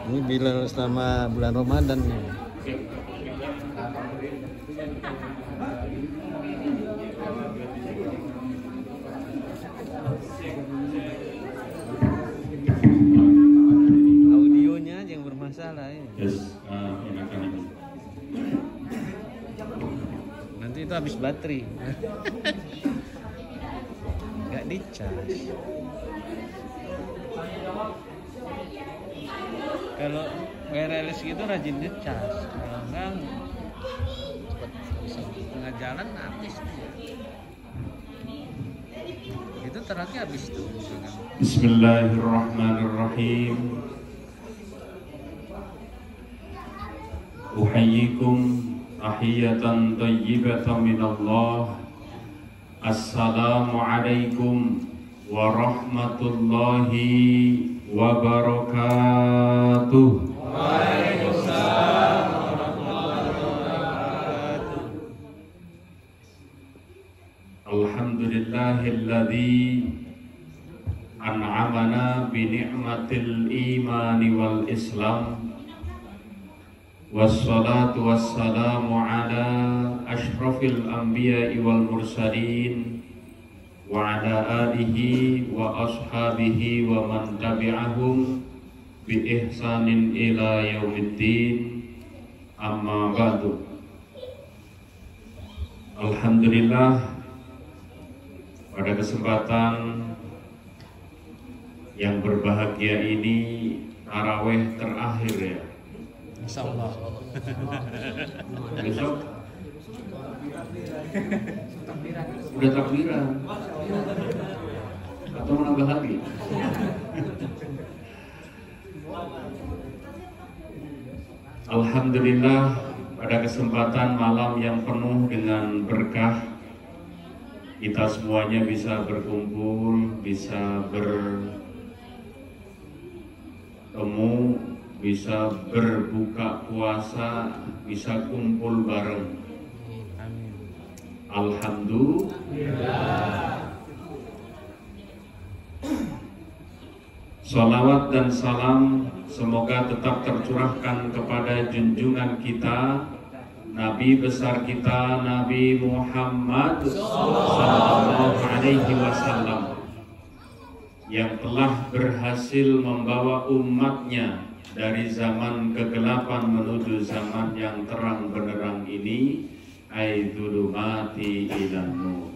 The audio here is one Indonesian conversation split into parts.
Ini bila selama bulan Ramadan nih. Audionya aja yang bermasalah ya. Yes, Nanti itu habis baterai. Nggak dicas. Kalau wireless gitu rajin ngecas, kalau enggak tengah jalan habis. Itu teraknya habis tuh. Bismillahirrahmanirrahim. Uhayyikum tahiyatan thayyibatan minallah. Assalamualaikum warahmatullahi wabarakatuh. Waalaikumsalam warahmatullahi wabarakatuh. Alhamdulillahilladzi an'amana bi ni'matil imani wal islam. Wassalatu wassalamu ala ashrafil anbiya'i wal mursalin wa ala alihi wa ashabihi wa man tabi'ahum bi ihsanin ila yaumiddin, amma ba'du. Alhamdulillah, pada kesempatan yang berbahagia ini tarawih terakhir ya. Insyaallah. Besok udah takbiran atau menambah lagi? Alhamdulillah, pada kesempatan malam yang penuh dengan berkah, kita semuanya bisa berkumpul, bisa bertemu, bisa berbuka puasa, bisa kumpul bareng. Alhamdulillah. Salawat dan salam semoga tetap tercurahkan kepada junjungan kita, Nabi besar kita, Nabi Muhammad sallallahu alaihi wasallam, yang telah berhasil membawa umatnya dari zaman kegelapan menuju zaman yang terang benderang ini, aidulumati ilan nur.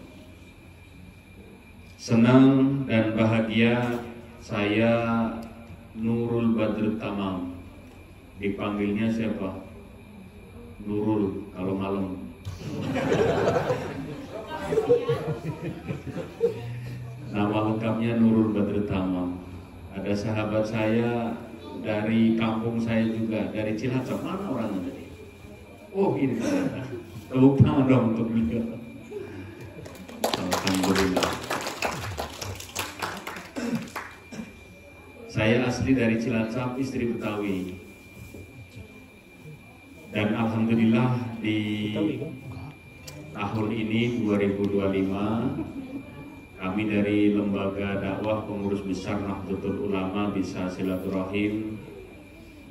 Senang dan bahagia saya Nurul Badrut Tamam. Dipanggilnya siapa? Nurul kalau malam. Nama lengkapnya Nurul Badrut Tamam. Ada sahabat saya dari kampung saya juga, dari Cilacap. Mana orangnya tadi? Oh ini saya. Tepuk tangan dong untuk beliau. Alhamdulillah. Saya asli dari Cilacap, istri Betawi. Dan alhamdulillah di tahun ini 2025 kami dari Lembaga Dakwah Pengurus Besar Nahdlatul Ulama bisa silaturahim,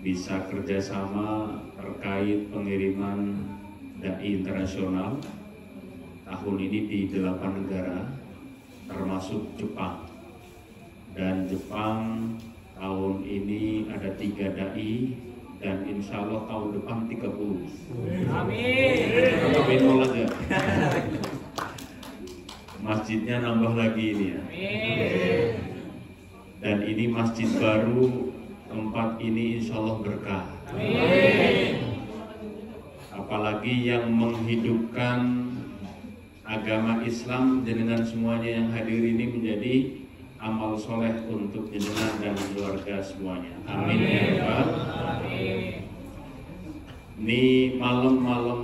bisa kerjasama terkait pengiriman dai internasional tahun ini di 8 negara termasuk Jepang. Dan Jepang tahun ini ada 3 dai dan insya Allah tahun depan 30. Amin. Tapi nol aja. Masjidnya nambah lagi ini ya. Amin. Dan ini masjid baru, tempat ini insya Allah berkah. Amin. Apalagi yang menghidupkan agama Islam jenengan semuanya yang hadir ini menjadi amal soleh untuk jenengan dan keluarga semuanya. Amin ya Rabbal. Ini malam-malam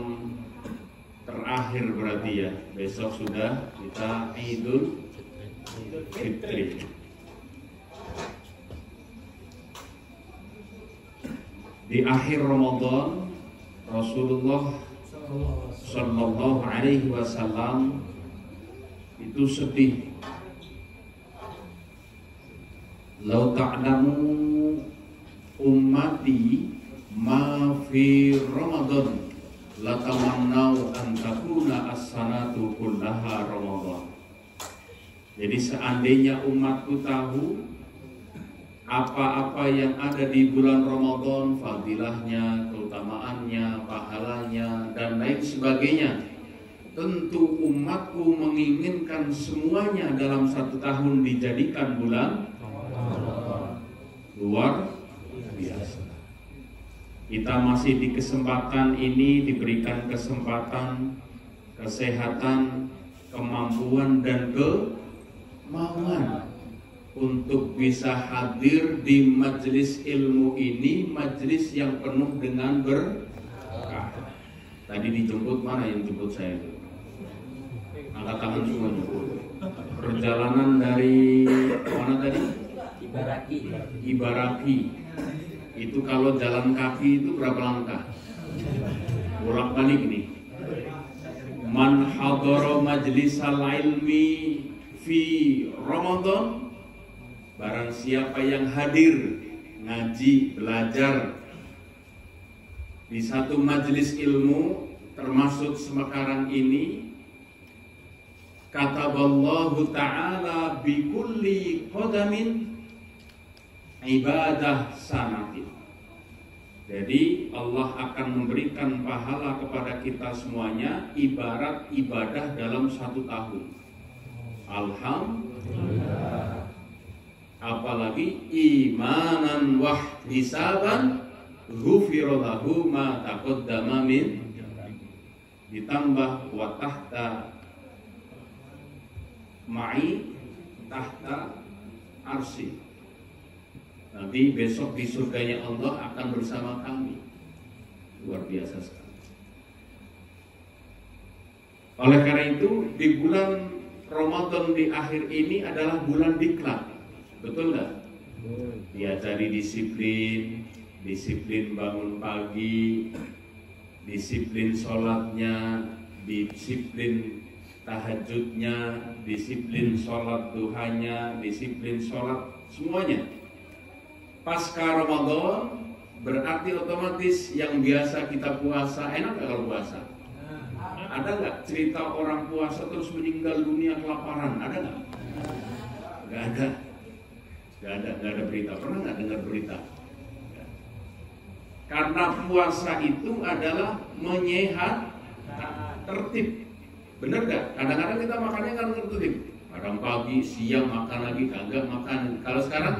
terakhir berarti ya. Besok sudah kita Idul Fitri. Di akhir Ramadan Rasulullah Sallallahu Alaihi Wasallam itu sedih. Lau ta'lamu ummati ma fi Ramadan latamannau an takuna as-sanatu kullaha Ramadan. Jadi seandainya umatku tahu apa-apa yang ada di bulan Ramadan, fadilahnya, keutamaannya, pahalanya, dan lain sebagainya, tentu umatku menginginkan semuanya dalam satu tahun dijadikan bulan luar biasa. Kita masih di kesempatan ini diberikan kesempatan, kesehatan, kemampuan, dan kemauan untuk bisa hadir di majelis ilmu ini, majelis yang penuh dengan berkah. Tadi dijemput, mana yang jemput saya itu? Angkat tangan semuanya. Perjalanan dari mana tadi? Ibaraki. Itu kalau jalan kaki itu berapa langkah? Bolak-balik nih. Man hadara majlisal ilmi fi Ramadan, barang siapa yang hadir ngaji, belajar di satu majelis ilmu termasuk sekarang ini, kataballahu ta'ala bi kulli qadamin ibadah sanatin. Jadi Allah akan memberikan pahala kepada kita semuanya ibarat ibadah dalam satu tahun. Alhamdulillah. Apalagi imanan wahtisaban ghufira lahu ma taqaddama min, ditambah wa tahta ma'i tahta arsy. Nanti besok di surganya Allah akan bersama kami. Luar biasa sekali. Oleh karena itu di bulan Ramadan di akhir ini adalah bulan diklat. Betul nggak? Diajari disiplin, disiplin bangun pagi, disiplin sholatnya, disiplin tahajudnya, disiplin sholat duhanya, disiplin sholat semuanya. Pasca Ramadan berarti otomatis yang biasa kita puasa, enak nggak kalau puasa? Ada nggak cerita orang puasa terus meninggal dunia kelaparan? Ada nggak? Nggak ada. Gak ada berita. Pernah nggak dengar berita? Karena puasa itu adalah menyehat, tertib. Bener nggak? Kadang-kadang kita makannya kan tertib. Kadang pagi, siang makan lagi, kagak makan. Kalau sekarang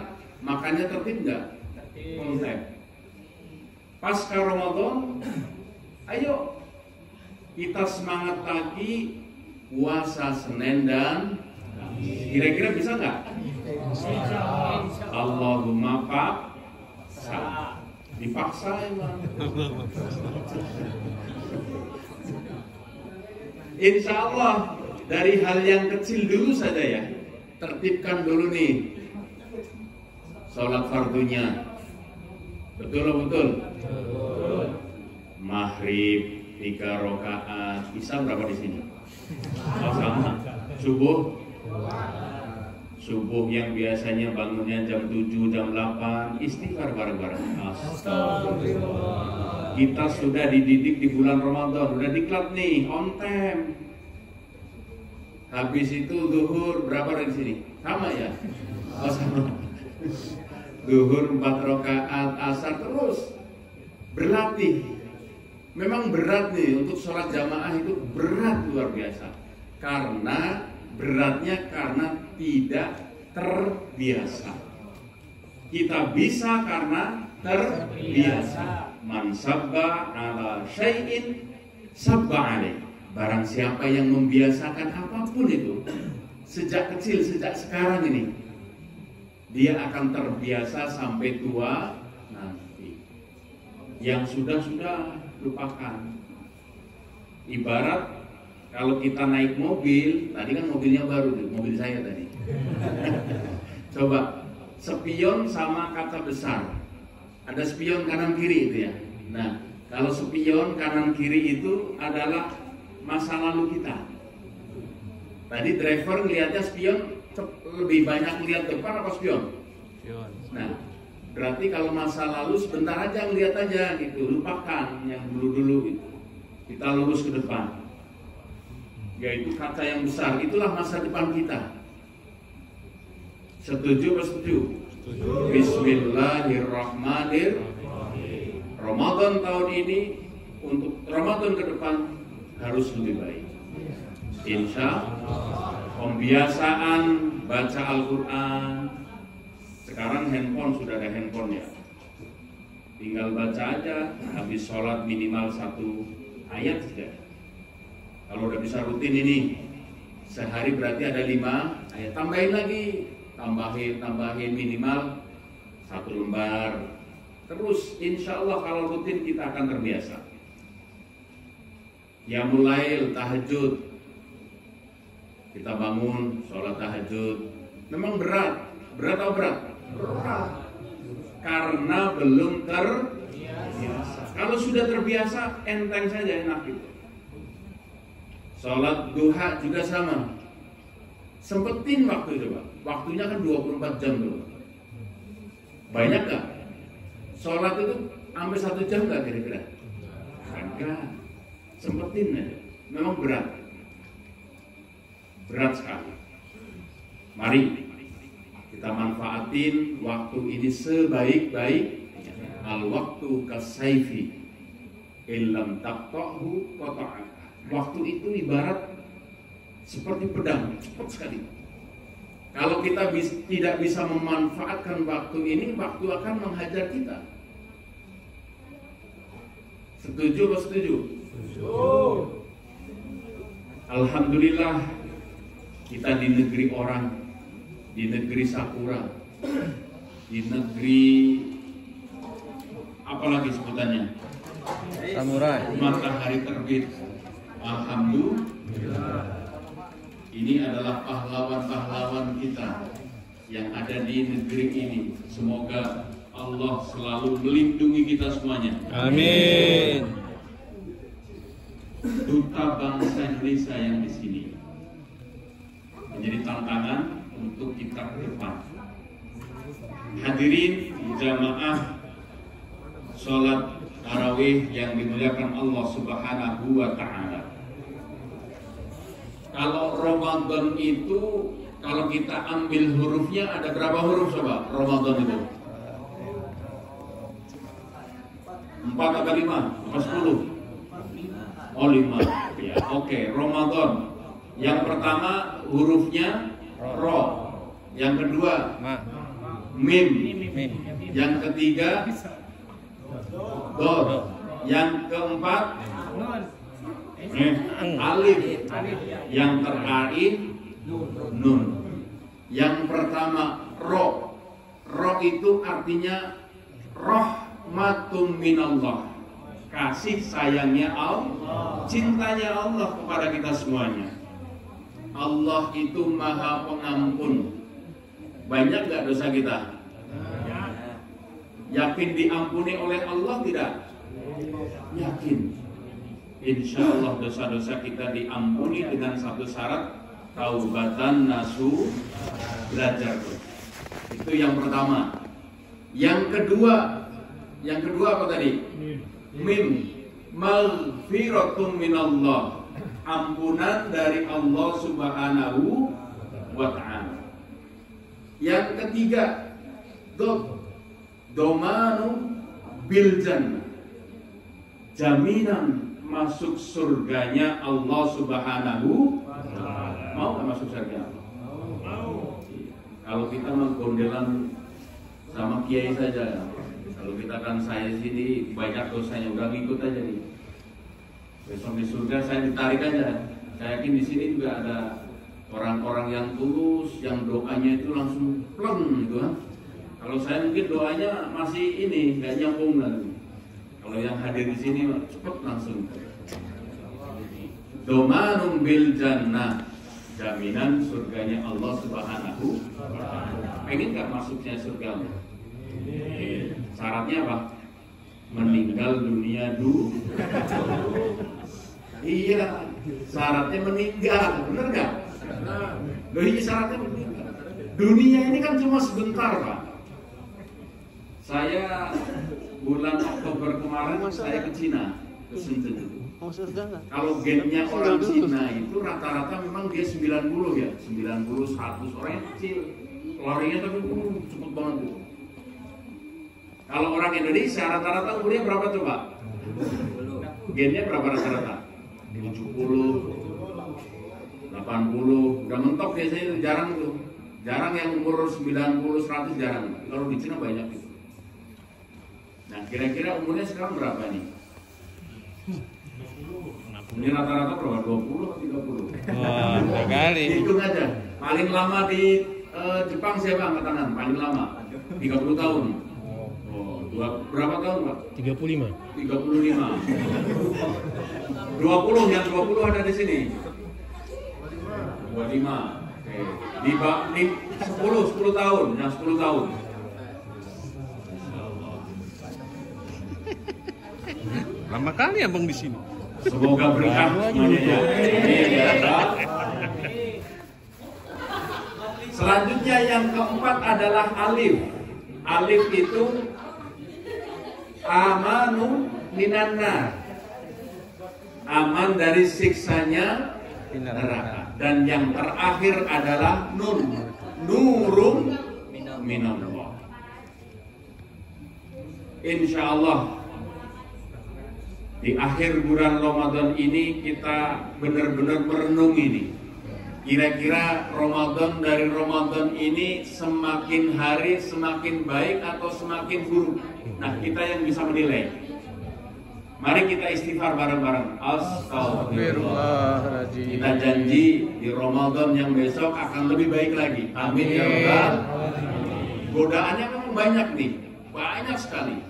makannya tertib nggak? Kontak. Pasca Ramadan, ayo kita semangat lagi puasa Senin dan Kamis. Kira-kira bisa nggak? Allahumma paksa. Dipaksa emang. Insya Allah dari hal yang kecil dulu saja ya. Tertibkan dulu nih sholat fardunya. Betul betul. Maghrib 3 rakaat. Isya berapa di sini? Oh, sama. Subuh yang biasanya bangunnya jam 7, jam 8, istighfar bareng-bareng. Astagfirullah. Kita sudah dididik di bulan Ramadan, sudah diklat nih, on time. Habis itu zuhur berapa di sini? Sama ya? Oh, sama. Zuhur 4 rakaat, asar terus berlatih. Memang berat nih untuk sholat jamaah, itu berat luar biasa. Karena tidak terbiasa. Kita bisa karena terbiasa. Man sabba ala syai'in sabba alaih. Barang siapa yang membiasakan apapun itu sejak kecil, sejak sekarang ini, dia akan terbiasa sampai tua nanti. Yang sudah lupakan. Ibarat kalau kita naik mobil, tadi kan mobilnya baru, mobil saya tadi. Coba spion sama kaca besar. Ada spion kanan kiri itu ya. Nah, kalau spion kanan kiri itu adalah masa lalu kita. Tadi driver lihatnya spion lebih banyak lihat depan apa spion? Nah, berarti kalau masa lalu sebentar aja lihat aja gitu, lupakan yang dulu-dulu gitu. Kita lurus ke depan. Yaitu kaca yang besar, itulah masa depan kita. Setuju atau setuju? Bismillahirrahmanirrahim. Ramadan tahun ini untuk Ramadan ke depan harus lebih baik. Insya Allah. Pembiasaan baca Al-Quran. Sekarang handphone sudah ada handphone ya. Tinggal baca aja. Habis sholat minimal 1 ayat saja. Kalau udah bisa rutin ini, sehari berarti ada 5 ayat. Tambahin lagi. Tambahin minimal 1 lembar. Terus insya Allah kalau rutin kita akan terbiasa. Ya mulai tahajud. Kita bangun sholat tahajud. Memang berat atau berat? Berat. Karena belum terbiasa. Kalau sudah terbiasa, enteng saja, enak gitu. Sholat duha juga sama. Sempetin waktu itu, Pak. Waktunya kan 24 jam dulu. Banyak gak? Sholat itu sampai 1 jam gak kira-kira? Enggak. Sempetin aja. Memang berat. Berat sekali. Mari kita manfaatin waktu ini sebaik-baik. Al-waktu kasaifi illam taqta'hu qata'aka. Waktu itu ibarat seperti pedang, cepat sekali. Kalau kita tidak bisa memanfaatkan waktu ini, waktu akan menghajar kita. Setuju atau setuju? Setuju. Alhamdulillah kita di negeri orang, di negeri sakura, di negeri apalagi sebutannya? Samurai. Matahari terbit. Alhamdulillah. Ini adalah pahlawan-pahlawan kita yang ada di negeri ini. Semoga Allah selalu melindungi kita semuanya. Amin. Duta bangsa Indonesia yang di sini menjadi tantangan untuk kita ke depan. Hadirin jamaah sholat tarawih yang dimuliakan Allah Subhanahu wa Ta'ala. Kalau Ramadan itu, kalau kita ambil hurufnya, ada berapa huruf coba Ramadan itu? 4 atau 5? Apa 10? Oh 5. Ya, oke. Ramadan. Yang pertama hurufnya Ro. Yang kedua Mim. Yang ketiga Dor. Yang keempat Alif. Yang terakhir Nun. Yang pertama Ro. Ro itu artinya rahmatun minallah. Kasih sayangnya Allah, cintanya Allah kepada kita semuanya. Allah itu maha pengampun. Banyak gak dosa kita? Yakin diampuni oleh Allah tidak? Yakin. Insya Allah dosa-dosa kita diampuni dengan satu syarat, taubatan nasu, belajar. Itu yang pertama. Yang kedua apa tadi? Mim, maghfiratum minallah, ampunan dari Allah Subhanahu wa Ta'ala. Yang ketiga, domanu bil jannah, jaminan masuk surganya Allah Subhanahu wa Ta'ala. Mau gak masuk surga Allah? Mau. Kalau kita menggondelan sama kiai saja. Kalau kita kan saya sini banyak dosanya, udah ngikut aja nih. Besok di surga saya ditarik aja. Saya yakin di sini juga ada orang-orang yang tulus, yang doanya itu langsung pleng gitu kan. Kalau saya mungkin doanya masih ini nggak nyambung lagi. Kalau yang hadir di sini cepet langsung. Domanum bil jannah, jaminan surganya Allah Subhanahu wa Ta'ala. Pengen nggak masuknya surga? Syaratnya apa? Meninggal dunia dulu. Iya, syaratnya meninggal, benar nggak? Loh, iya syaratnya meninggal. Dunia ini kan cuma sebentar, Pak. Saya bulan Oktober kemarin saya ke Cina, ke Shenzhen itu. Kalau gennya orang Cina itu rata-rata memang dia 90 ya, 90, 100 orang kecil. Larinya tapi cepet banget tuh. Kalau orang Indonesia rata-rata umurnya berapa coba? Gennya berapa rata-rata? 70, 80, udah mentok biasanya jarang tuh. Jarang yang umur 90, 100 jarang. Kalau di Cina banyak itu. Nah, kira-kira umurnya sekarang berapa nih? Ini rata-rata berapa? 20 atau 30? Wah, kali. Hitung aja. Paling lama di Jepang siapa angkat tangan? Paling lama 30 tahun. Berapa tahun, Pak? 35. 35. 20, yang 20 ada di sini. 25. Oke. Di 10 tahun, yang 10 tahun. Lama kali abang di sini. Semoga berkah semuanya ya. Selanjutnya yang keempat adalah alif. Alif itu amanu minannar, aman dari siksanya neraka. Dan yang terakhir adalah nun, nurun minallah. Insya Allah di akhir bulan Ramadan ini kita benar-benar merenung ini. Kira-kira Ramadan dari Ramadan ini semakin hari semakin baik atau semakin buruk. Nah, kita yang bisa menilai. Mari kita istighfar bareng-bareng. Astagfirullahaladzim. Kita janji di Ramadan yang besok akan lebih baik lagi. Amin ya Rabbal. Godaannya memang banyak nih, banyak sekali.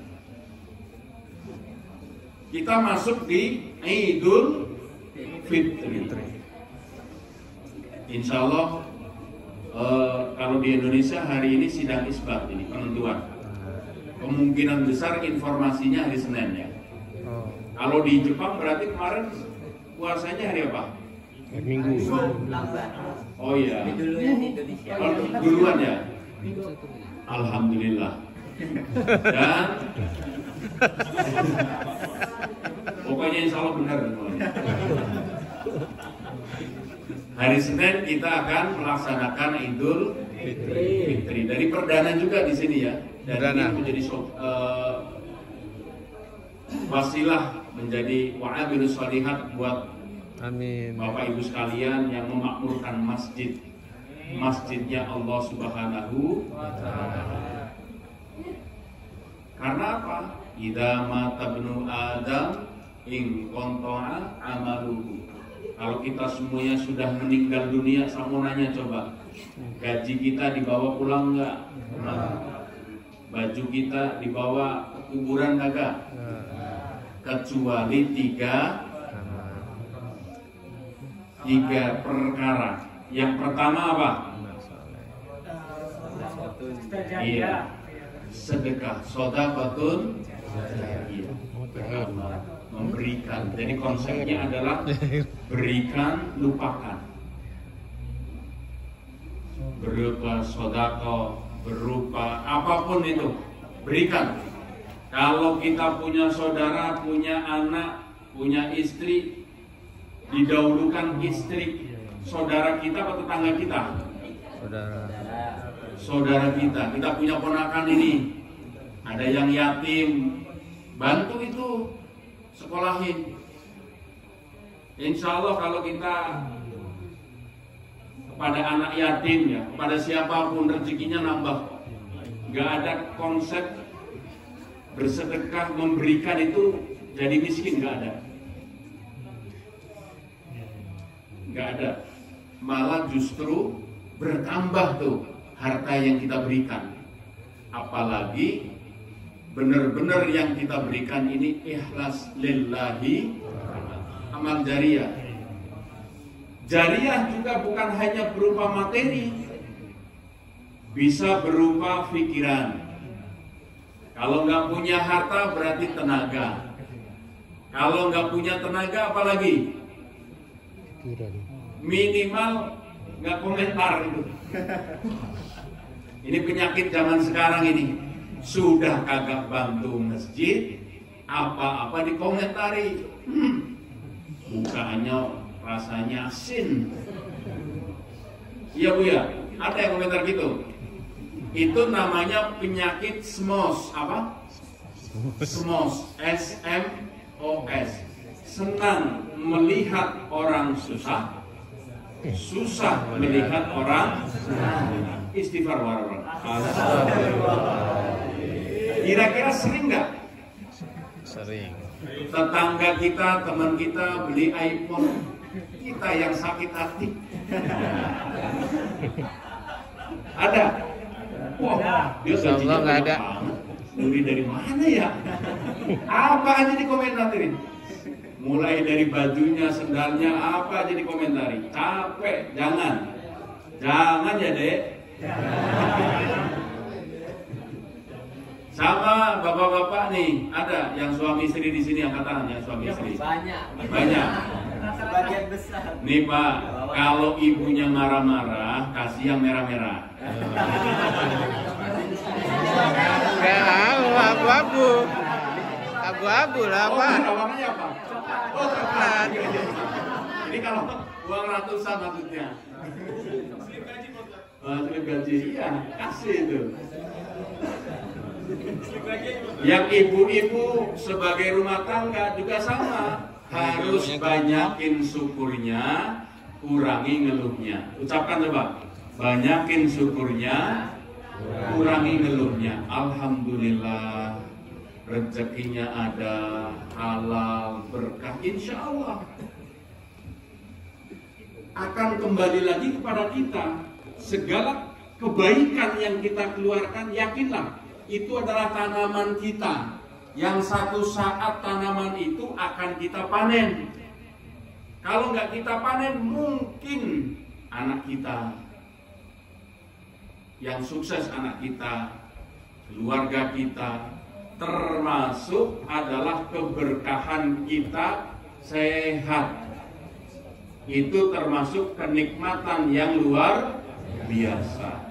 Kita masuk di Idul Fitri. Insya Allah kalau di Indonesia hari ini sidang isbat ini penentuan. Kemungkinan besar informasinya hari Senin ya. Kalau di Jepang berarti kemarin puasanya hari apa? Hari Minggu. Oh iya. Duluan ya. Alhamdulillah. Dan pokoknya insya Allah benar semuanya. Hari Senin kita akan melaksanakan Idul Fitri. Dari perdana juga di sini ya. Dan ini menjadi wasilah menjadi wa'amilus shalihat buat Amin. Bapak Ibu sekalian yang memakmurkan masjidnya Allah Subhanahu wa Ta'ala. Karena apa? Idza mata ibnu Adam in qanta'a amaluhu. Kalau kita semuanya sudah meninggal dunia, saya mau nanya coba, gaji kita dibawa pulang nggak? Baju kita dibawa ke kuburan nggak? Kecuali tiga perkara. Yang pertama apa? Iya, sedekah, sodaqatun, iya, memberikan. Jadi konsepnya adalah berikan, lupakan. Berupa sodaqah, berupa apapun itu, berikan. Kalau kita punya saudara, punya anak, punya istri, didahulukan istri saudara kita atau tetangga kita? Saudara kita. Kita punya ponakan ini, ada yang yatim, bantu itu sekolahin. Insya Allah kalau kita kepada anak yatim ya, kepada siapapun rezekinya nambah. Gak ada konsep bersedekah memberikan itu jadi miskin, gak ada. nggak ada. Malah justru bertambah tuh harta yang kita berikan. Apalagi benar-benar yang kita berikan ini ikhlas lillahi, amal jariah. Jariah juga bukan hanya berupa materi, bisa berupa pikiran. Kalau nggak punya harta berarti tenaga. Kalau nggak punya tenaga apalagi? Minimal nggak komentar itu. Ini penyakit zaman sekarang ini. Sudah kagak bantu masjid, apa-apa dikomentari. Mukanya rasanya asin. Iya Bu ya, ada yang komentar gitu. Itu namanya penyakit SMOS. Apa? SMOS, SMOS. Senang melihat orang susah, susah melihat orang senang. Istighfar warahmatullahi wabarakatuh. Kira-kira sering nggak? Sering. Tetangga kita, teman kita beli iPhone, kita yang sakit hati. Ada? Wah, dia gajinya nggak ada. Beli dari mana ya? Apa aja dikomentarin? Mulai dari bajunya, sendalnya, apa aja dikomentari. Capek, jangan ya dek. Sama bapak-bapak nih, ada yang suami istri di sini, angkat tangan yang suami istri. Banyak. Sebagian besar. Nih Pak, kalau ibunya marah-marah, kasih yang merah-merah. Abu-abu. Abu-abu lah Pak. Warnanya apa? Oh, coklat. Ini kalau uang ratusan maksudnya. Slip gaji, iya, kasih itu. Yang ibu-ibu sebagai rumah tangga juga sama, harus banyakin syukurnya, kurangi ngeluhnya. Ucapkan coba, banyakin syukurnya, kurangi ngeluhnya. Alhamdulillah, rezekinya ada, halal, berkah, insya Allah akan kembali lagi kepada kita. Segala kebaikan yang kita keluarkan, yakinlah itu adalah tanaman kita, yang satu saat tanaman itu akan kita panen. Kalau nggak kita panen, mungkin anak kita yang sukses, anak kita, keluarga kita, termasuk adalah keberkahan kita sehat. Itu termasuk kenikmatan yang luar biasa.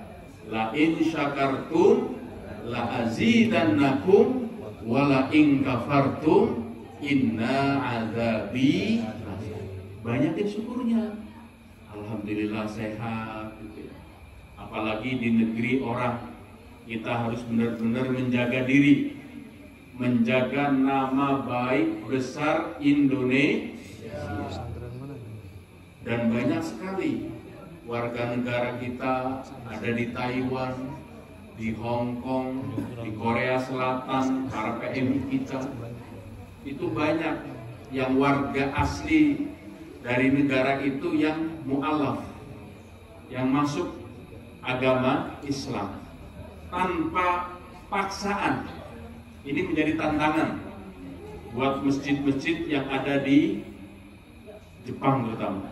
La in syakartum la azidannakum wa la in kafartum inna azabi. Banyakin syukurnya. Alhamdulillah sehat gitu ya. Apalagi di negeri orang, kita harus benar-benar menjaga diri, menjaga nama baik besar Indonesia. Dan banyak sekali warga negara kita ada di Taiwan, di Hong Kong, di Korea Selatan, para PMI kita. Itu banyak yang warga asli dari negara itu yang mu'alaf, yang masuk agama Islam tanpa paksaan. Ini menjadi tantangan buat masjid-masjid yang ada di Jepang terutama,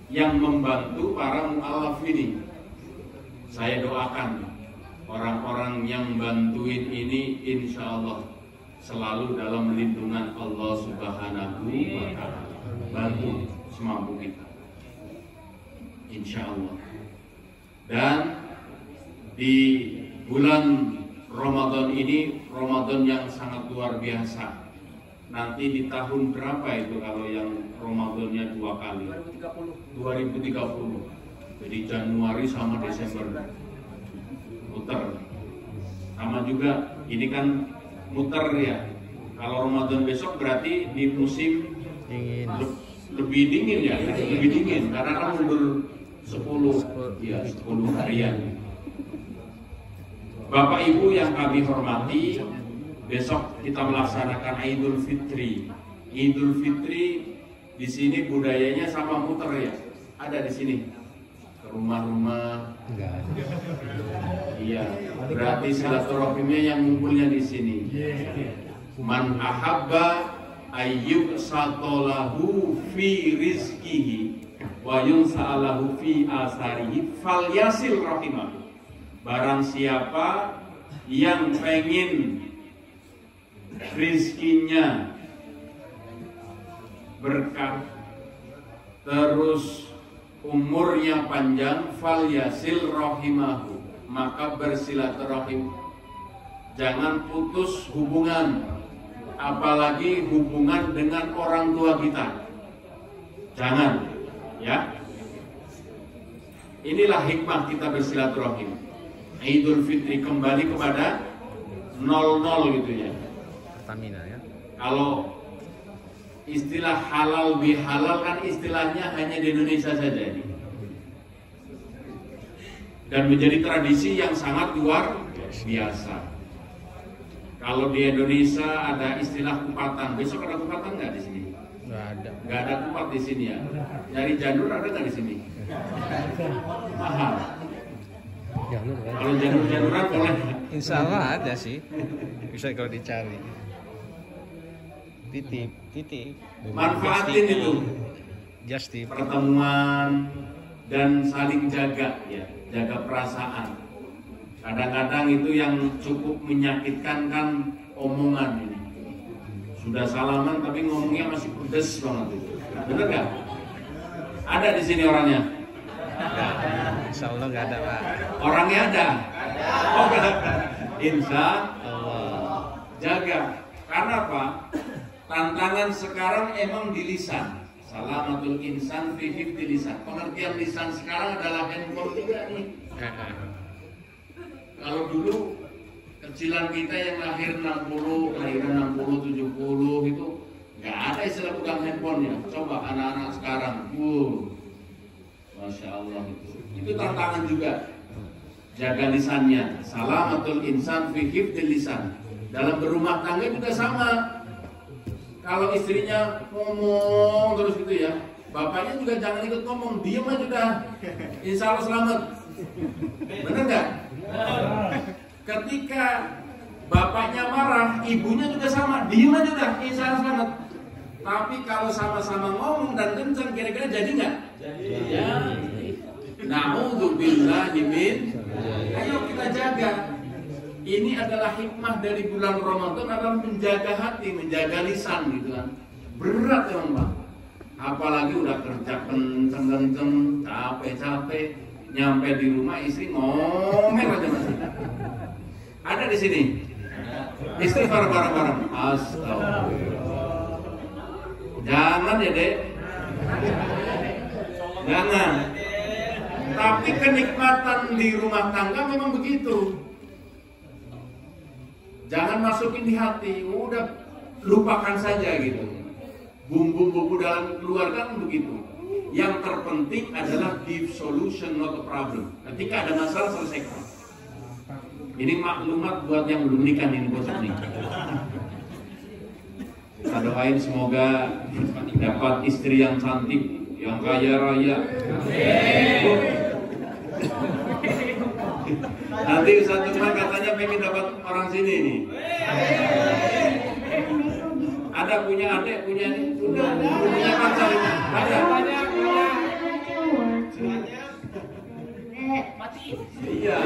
yang membantu para mu'alaf ini. Saya doakan orang-orang yang bantuin ini insya Allah selalu dalam lindungan Allah Subhanahu wa Ta'ala. Bantu semampu kita, insya Allah. Dan di bulan Ramadan ini, Ramadan yang sangat luar biasa. Nanti di tahun berapa itu kalau yang Ramadannya 2 kali? 2030. Jadi Januari sama Desember muter. Sama juga ini kan muter ya. Kalau Ramadan besok berarti di musim Dingin. lebih dingin ya, lebih dingin karena kan mundur 10 harian. Bapak Ibu yang kami hormati, besok kita melaksanakan Idul Fitri. Idul Fitri Di sini budayanya sama muter ya, ada di sini ke rumah-rumah. Enggak ada. Iya, berarti silaturahimnya yang ngumpulnya di sini. Man ahabba ayyub satolahu fi rizkihi wa yunsa'alahu fi asarihi falyasil rahimah. Barang siapa yang pengen rizkinya berkah, terus umurnya panjang, falyasil rahimahu, maka bersilaturahim. Jangan putus hubungan, apalagi hubungan dengan orang tua kita. Jangan, ya. Inilah hikmah kita bersilaturahim. Idul Fitri kembali kepada 00 gitu ya. Pertamina ya. Kalau istilah halal bihalal kan istilahnya hanya di Indonesia saja ini. Dan menjadi tradisi yang sangat luar biasa. Kalau di Indonesia ada istilah kupatan, besok ada kupatan nggak di sini? Nggak ada. Nggak ada kupat di sini ya. Nyari janur ada nggak di sini? Mahal. Jangan. Kalau janur-januran boleh. Insya Allah ada sih. Bisa kalau dicari. Titip. Manfaatin itu. Just tip. Pertemuan dan saling jaga ya, jaga perasaan. Kadang-kadang itu yang cukup menyakitkan kan omongan ini. Sudah salaman tapi ngomongnya masih pedes banget itu. Bener nggak? Ada di sini orangnya? Insya Allah nggak ada Pak. Orangnya ada? Oh nggak ada. Insya Allah. jaga. Karena apa? Tantangan sekarang emang di lisan. Salamatul insan fi hifdzi lisan. Pengertian lisan sekarang adalah handphone juga nih. Kalau dulu kecilan kita yang lahir 60, kelahiran 60, 70 itu nggak ada istilah pegang handphonenya. Coba anak-anak sekarang, Masya Allah itu tantangan juga. Jaga lisannya. Salamatul insan fi hifdzi lisan. Dalam berumah tangga juga sama. Kalau istrinya ngomong terus gitu ya, bapaknya juga jangan ikut ngomong, diem aja dah. Insya Allah selamat. Bener nggak? Ketika bapaknya marah, ibunya juga sama, diem aja dah. Insya Allah selamat. Tapi kalau sama-sama ngomong dan kencang, kira-kira jadi nggak? Jadi. Ya. Na'udzubillahi min. Ayo kita jaga. Ini adalah hikmah dari bulan Ramadan adalah menjaga hati, menjaga lisan gitu kan. Berat emang Pak. Apalagi udah kerja kenceng-kenceng, capek-capek, nyampe di rumah istri ngomel aja masih. Ada di sini. Istighfar bareng-bareng. Astagfirullah. Jangan ya Dek. Jangan. Tapi kenikmatan di rumah tangga memang begitu. Jangan masukin di hati, udah lupakan saja gitu. Bumbu-bumbu dalam keluarga kan begitu. Yang terpenting adalah give solution, not a problem. Ketika ada masalah, selesaikan. Ini maklumat buat yang belum nikah ini, bos ini. Kita doain semoga dapat istri yang cantik, yang kaya raya. Nanti Ustaz Lukman katanya pengen dapat orang sini nih. Ada punya adik, punya ini, punya pacar ini. Ada. Mati. Iya.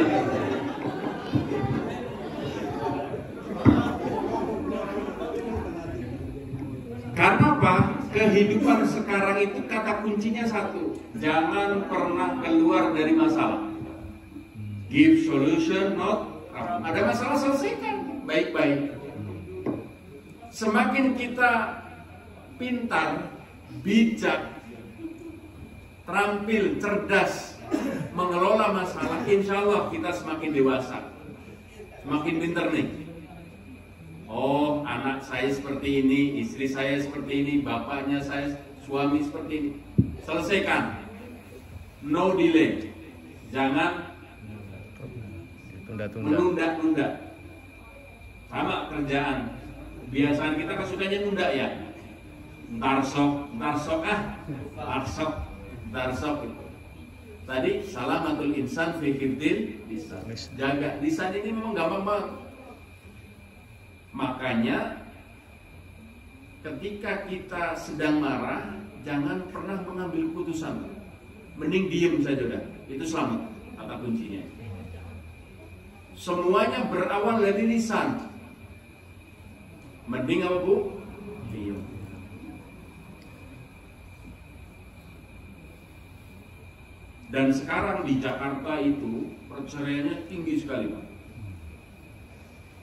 Karena apa? Kehidupan sekarang itu kata kuncinya satu. Jangan pernah keluar dari masalah. Give solution, not problem. Ada masalah, selesaikan baik-baik. Semakin kita pintar, bijak, terampil, cerdas mengelola masalah, insya Allah kita semakin dewasa, semakin pintar nih. Oh, anak saya seperti ini, istri saya seperti ini, bapaknya saya, suami seperti ini. Selesaikan. No delay. Jangan menunda-nunda. Sama kerjaan. Kebiasaan kita kan sukanya nunda ya. ntar sok itu. Tadi salamatul insan fi hifdzil lisan. Jaga lisan ini memang gampang banget. Makanya ketika kita sedang marah, jangan pernah mengambil putusan. Mending diem saja udah. Itu selamat kata kuncinya. Semuanya berawal dari lisan. Mending apa Bu? Diem. Dan sekarang di Jakarta itu perceraiannya tinggi sekali Pak.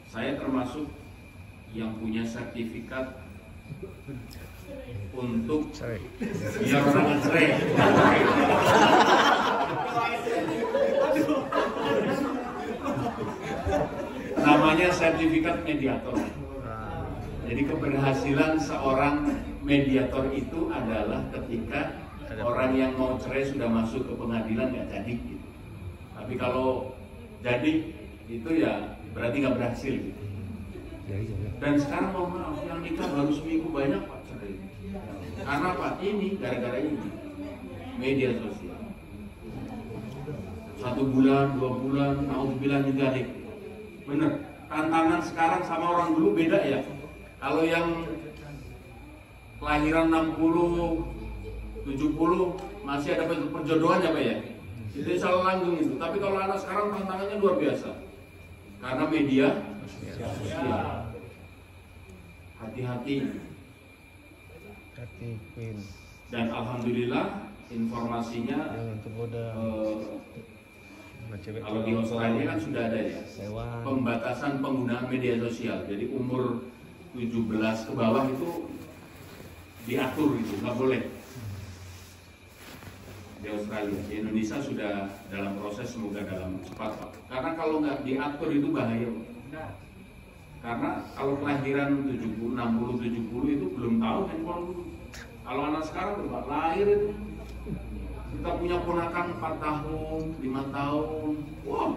Saya termasuk yang punya sertifikat untuk biar orang cerai. Namanya sertifikat mediator. Jadi keberhasilan seorang mediator itu adalah ketika orang yang mau cerai sudah masuk ke pengadilan nggak jadi gitu. Tapi kalau jadi itu ya berarti nggak berhasil gitu. Dan sekarang mohon maaf yang nikah baru seminggu banyak Pak cerai. Karena Pak ini gara-gara ini media sosial. 1 bulan, 2 bulan, naudzubillah dzalik. Bener. Tantangan sekarang sama orang dulu beda ya. Kalau yang kelahiran 60 70 masih ada perjodohan ya Pak ya. Itu selalu langgeng itu. Tapi kalau anak sekarang tantangannya luar biasa. Karena media sosial. Hati-hati. Dan alhamdulillah informasinya kalau di Australia kan sudah ada ya pembatasan penggunaan media sosial. Jadi umur 17 ke bawah itu diatur itu, nggak boleh. Di Australia, di Indonesia sudah dalam proses, semoga dalam cepat Pak. Karena kalau nggak diatur itu bahaya Pak. Karena kalau kelahiran 70, 60, 70 itu belum tahu handphone dulu. Kalau anak sekarang Pak lahir itu kita punya ponakan 4 tahun, 5 tahun, wow,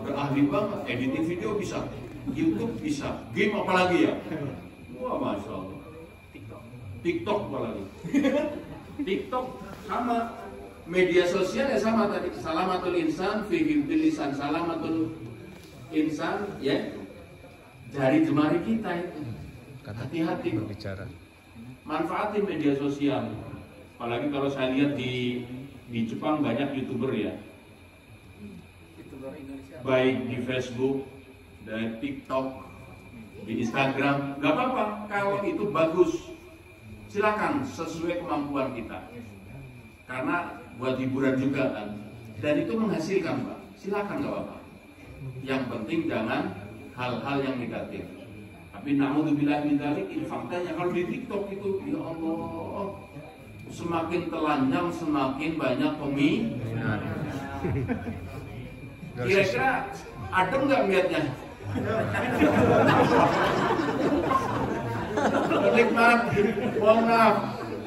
udah ahli banget, editing video bisa, YouTube bisa, game apalagi ya, wah masya Allah, TikTok apalagi, TikTok sama. Media sosial ya sama tadi, salamatul insan fi hifdzil lisan, salamatul insan ya jari jemari kita itu. Hati-hati berbicara. Manfaatin media sosial. Apalagi kalau saya lihat di Jepang banyak YouTuber ya. Baik di Facebook, dari TikTok, di Instagram, nggak apa-apa kalau itu bagus. Silakan sesuai kemampuan kita. Karena buat hiburan juga kan, dan itu menghasilkan Pak, silakan nggak apa-apa. Yang penting jangan hal-hal yang negatif. Tapi naudzubillah min dzalik, ini faktanya kalau di TikTok itu ya Allah semakin telanjang semakin banyak peminat. Kira-kira adem nggak melihatnya? Nikmat, mohon maaf.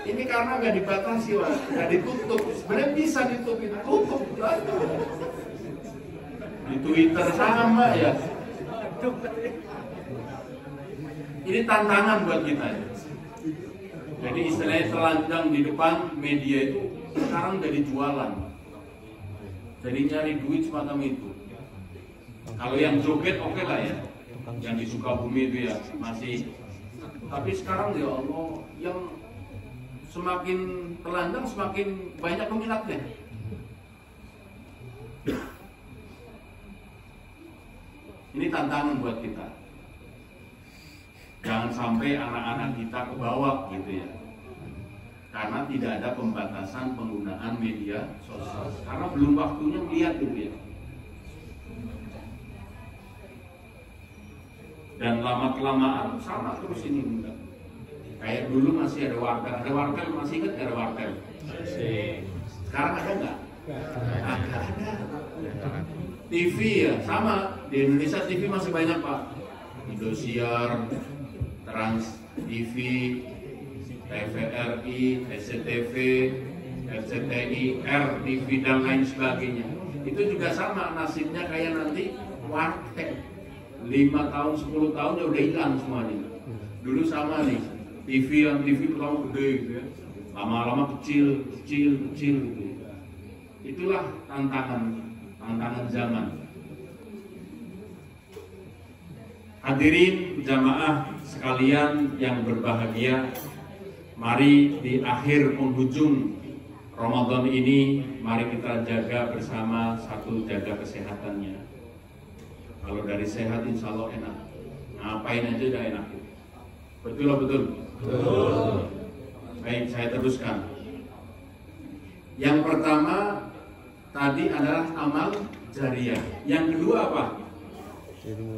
Ini karena nggak dibatasi, nggak ditutup. Sebenarnya bisa ditutup, tutup. Di Twitter sama ya. Ini tantangan buat kita. Jadi istilahnya telanjang di depan media itu sekarang jadi jualan. Jadi nyari duit semacam itu. Kalau yang joget oke lah ya. Yang di Sukabumi itu ya masih. Tapi sekarang ya Allah yang semakin telanjang semakin banyak peminatnya. Ini tantangan buat kita. Jangan sampai anak-anak kita ke bawah gitu ya. Karena tidak ada pembatasan penggunaan media sosial. Karena belum waktunya melihat dulu ya. Dan lama-kelamaan sama terus ini enggak. Kayak dulu masih ada wartel masih ingat ada wartel? Sekarang ada nggak? Agak ada. TV ya sama, di Indonesia TV masih banyak Pak. Indosiar, Trans TV, TVRI, SCTV, RCTI, RTV dan lain sebagainya. Itu juga sama nasibnya kayak nanti warteg. 5 tahun, 10 tahun ya udah hilang semuanya. Dulu sama nih, TV pertama gede gitu ya, lama-lama kecil gitu. Itulah tantangan zaman. Hadirin jamaah sekalian yang berbahagia, mari di akhir penghujung Ramadan ini, mari kita jaga bersama, satu, jaga kesehatannya. Kalau dari sehat insya Allah enak, ngapain aja udah enak. Betul lah, betul. Baik, saya teruskan. Yang pertama tadi adalah amal jariah. Yang kedua apa?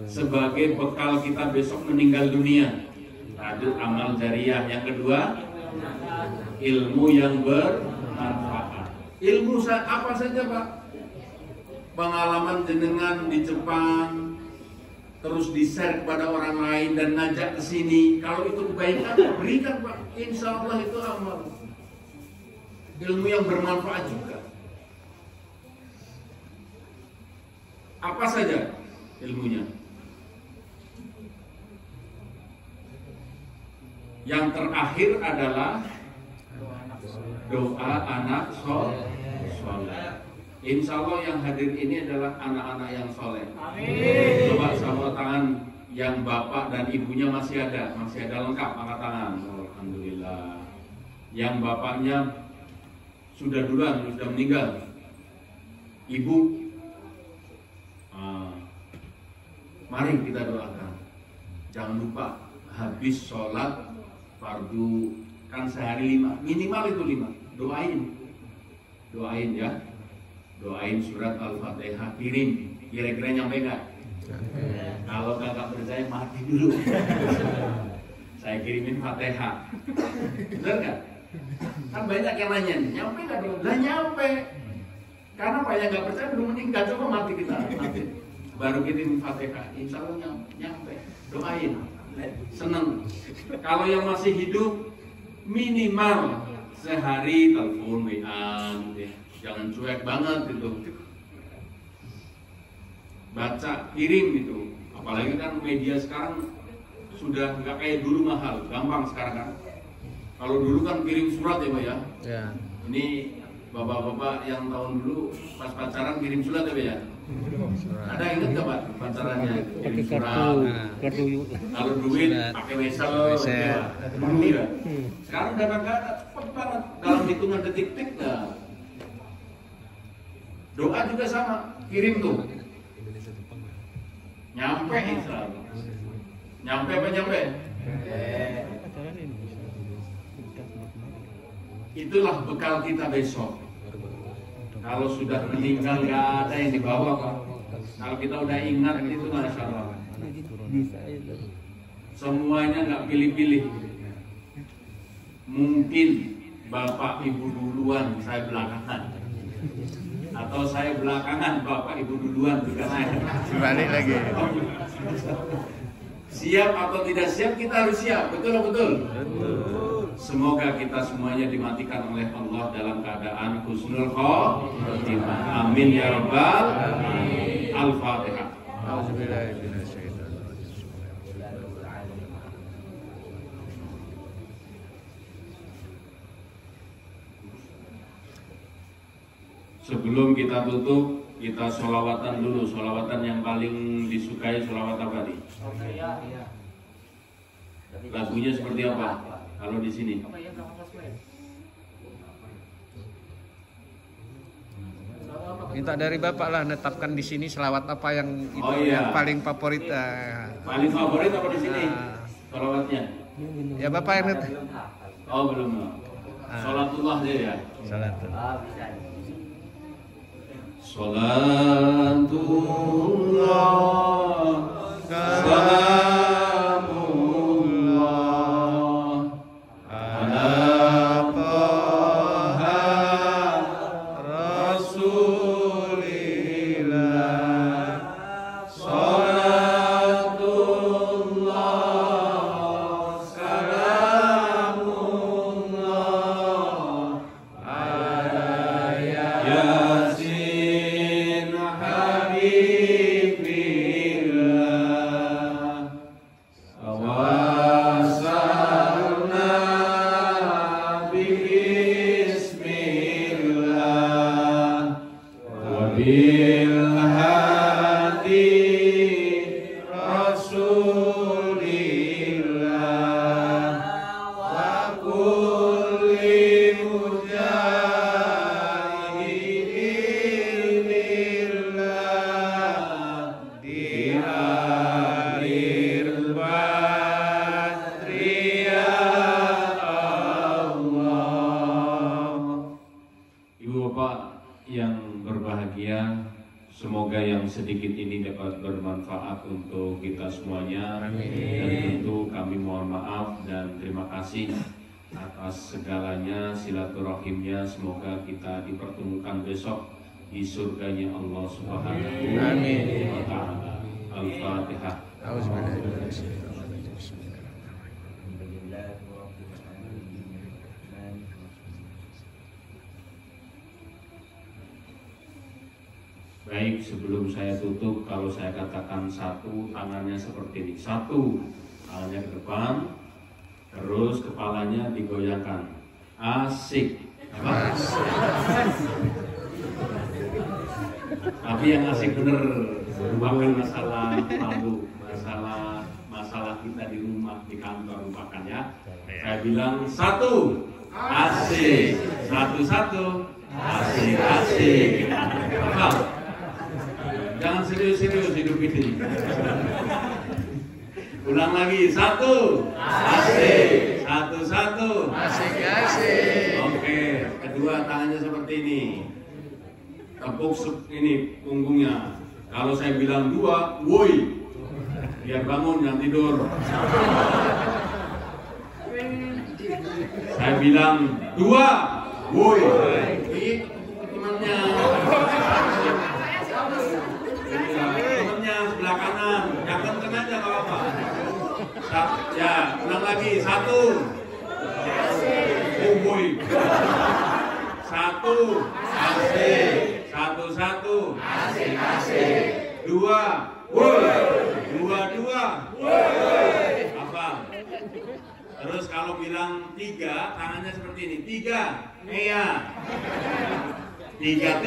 Sebagai bekal kita besok meninggal dunia. Tadi amal jariah. Yang kedua, ilmu yang bermanfaat. Ilmu apa saja, Pak? Pengalaman jenengan di Jepang, terus di-share kepada orang lain dan ngajak ke sini. Kalau itu kebaikan, berikan, Pak. Insya Allah itu amal. Ilmu yang bermanfaat juga. Apa saja ilmunya? Yang terakhir adalah doa anak soleh. Insya Allah yang hadir ini adalah anak-anak yang soleh. Amin. Coba sama tangan yang bapak dan ibunya masih ada lengkap, angkat tangan. Alhamdulillah. Yang bapaknya sudah meninggal. Ibu, mari kita doakan. Jangan lupa habis sholat fardu kan sehari 5, minimal itu 5. Doain ya. Doain surat Al-Fatihah, kirim. Kira-kira nyampe nggak? Kalau nggak percaya mati dulu. Saya kirimin Fatihah. Benar nggak? Kan banyak yang nanya, nyampe nggak dong? Lah nyampe. Karena banyak nggak percaya belum meninggal, coba mati kita. Baru kirim Fatihah, insya Allah nyampe. Doain. Seneng. Kalau yang masih hidup, minimal sehari telepon WA, jangan cuek banget itu. Baca, kirim itu. Apalagi kan media sekarang sudah nggak kayak dulu mahal, gampang sekarang kan. Kalau dulu kan kirim surat ya Pak ya. Ya. Ini bapak-bapak yang tahun dulu pas pacaran kirim surat ya Pak ya. Ada ingat nggak Pak pacarannya kirim surat? Kalau duit pakai wesel. Iya. Sekarang udah nggak ada, cepet banget dalam hitungan detik-detik dah. Doa juga sama, kirim tuh. Nyampe insya Allah. Nyampe apa nyampe? Itulah bekal kita besok. Kalau sudah meninggal nggak ada yang dibawa Pak. Kalau kita udah ingat itu masya Allah. Semuanya nggak pilih-pilih. Mungkin bapak ibu duluan, saya belakangan. Atau saya belakangan, bapak ibu duluan juga saya. Balik lagi. Siap atau tidak siap, kita harus siap. Betul. Semoga kita semuanya dimatikan oleh Allah dalam keadaan husnul khotimah. Amin ya rabbal alamin. Al-Fatihah. Sebelum kita tutup, kita sholawatan dulu. Sholawatan yang paling disukai sholawat apa nih? Lagunya seperti apa? Kalau di sini? Minta dari Bapak lah, netapkan di sini selawat apa yang itu yang paling favorit. Paling favorit apa di sini? Sholawatnya? Ya Bapak yang net. Oh belum. Sholatullah aja ya. Sholatullah. Sholatullah, salamullah, ala Taha Rasulillah. Sholatullah, salamullah, ala Yasin Habibillah. bil hadi Rasulillah wa kulli mujahidin lillah di akhir badri ya Allah. Ibu bapak yang berbahagia, semoga yang sedikit ini dapat bermanfaat untuk kita semuanya. Amin. Dan tentu kami mohon maaf dan terima kasih atas segalanya, silaturahimnya. Semoga kita dipertemukan besok di surganya Allah Subhanahu wa Ta'ala. Al-Fatihah. Baik, sebelum saya tutup, kalau saya katakan satu, tangannya seperti ini. Satu, tangannya ke depan, terus kepalanya digoyangkan. Asik. Apa? Tapi yang asik bener, lupakan masalah malu, masalah kita di rumah, di kantor, lupakan ya. Saya bilang satu, asik. Satu, asik. Apa? Jangan serius-serius hidup ini. Ulang lagi, satu, asik. Satu, asik. Oke, kedua tangannya seperti ini. Tepuk ini punggungnya. Kalau saya bilang dua, woi, biar bangun yang tidur. Saya bilang dua, woi, ini temannya. Sebelah kanan, yang kenceng aja gak apa-apa. Ya, ulang lagi, satu. Oh boy. Satu, asik. Satu, asik. Dua, boy. Dua, apa? Terus kalau bilang tiga, tangannya seperti ini. Tiga, iya. Tiga.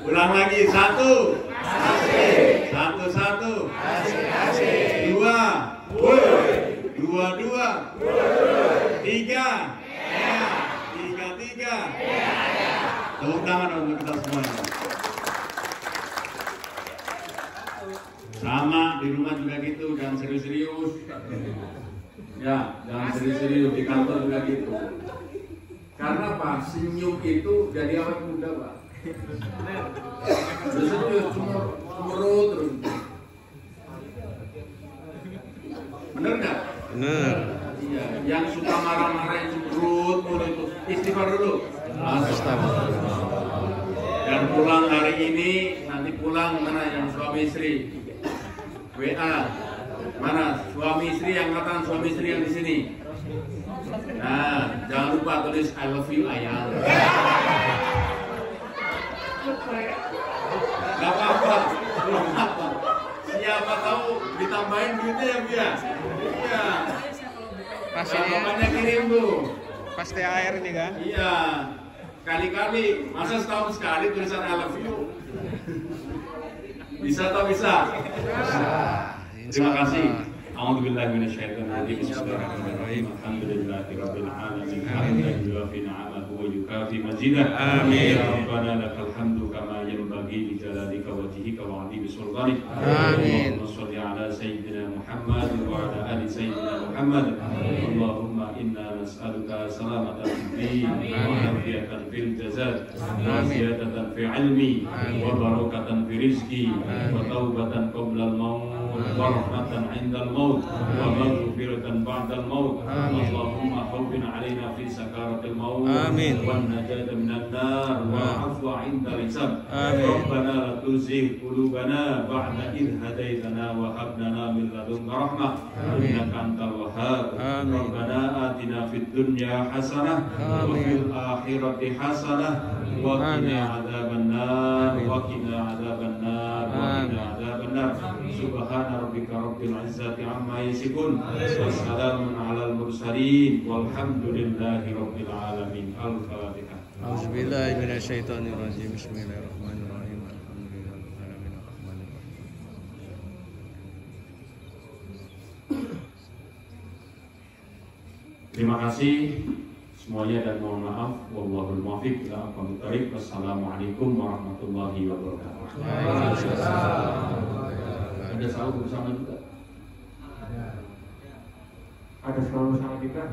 Ulang lagi, satu, asik. Satu, asik. Dua, tiga, tiga. Tepuk tangan untuk kita semuanya. Sama di rumah juga gitu, jangan serius-serius. Ya, jangan serius-serius di kantor juga gitu. Karena apa? Senyum itu jadi awet muda, Pak. Serius, cemberut terus. Bener nggak? Bener. Iya. Yang suka marah-marah yang cemberut itu istighfar dulu. Astagfirullah. Dan pulang hari ini, nanti pulang mana yang suami istri? WA. Mana suami istri yang angkatan suami istri yang di sini? Nah, jangan lupa tulis I love you ayang. Gak apa-apa. Siapa tahu ditambahin duitnya ya Bu ya. Iya. Pasti makanya kirim tuh. Pas THR ini kan? Iya. Kali-kali, masa setahun sekali tulisan I love you. Bisa atau bisa? Terima kasih. A'udzubillahi minasyaitonir rajim. Bismillahirrahmanirrahim. Alhamdulillahirabbil alamin. Hamdan yuwafi ni'amahu wa yukafi majidah. Amin. Ya Rabbana lakal hamdu kama yanbaghi li jalalika wajhika wa 'azimi sultanik. Amin. Allahumma shalli ala sayyidina Muhammad wa ala ali sayyidina Muhammad. Allahumma inna nas'aluka salamatan fid din wa afiyatan fil jasad wa ziyadatan fi ilmi wa barakatan fi rizqi wa taubatan qabla al-maut wa rahmatan 'inda al-maut ومغفرة بعد الموت اللهم هون علينا في سكرات الموت والنجاة من النار والعفو عند الحساب ربنا لا تزغ قلوبنا بعد إذ هديتنا وهب لنا من لدنك رحمة إنك أنت الوهاب ربنا آتنا في الدنيا حسنة وفي الآخرة حسنة وقنا عذاب النار سبحان ربك رب العزة عما يصفون وسلام على المرسلين mursalin walhamdulillahi rabbil alamin. Al-Fatihah. Auzubillahi minasyaitonirrajim. Bismillahirrahmanirrahim. Alhamdulillahirabbil alamin arrahmanirrahim. Terima kasih semuanya dan mohon maaf. Wallahul muwaffiq ila aqwamit thoriq. Wassalamualaikum warahmatullahi wabarakatuh. Ada sahur bersama juga. Ada sahur bersama kita.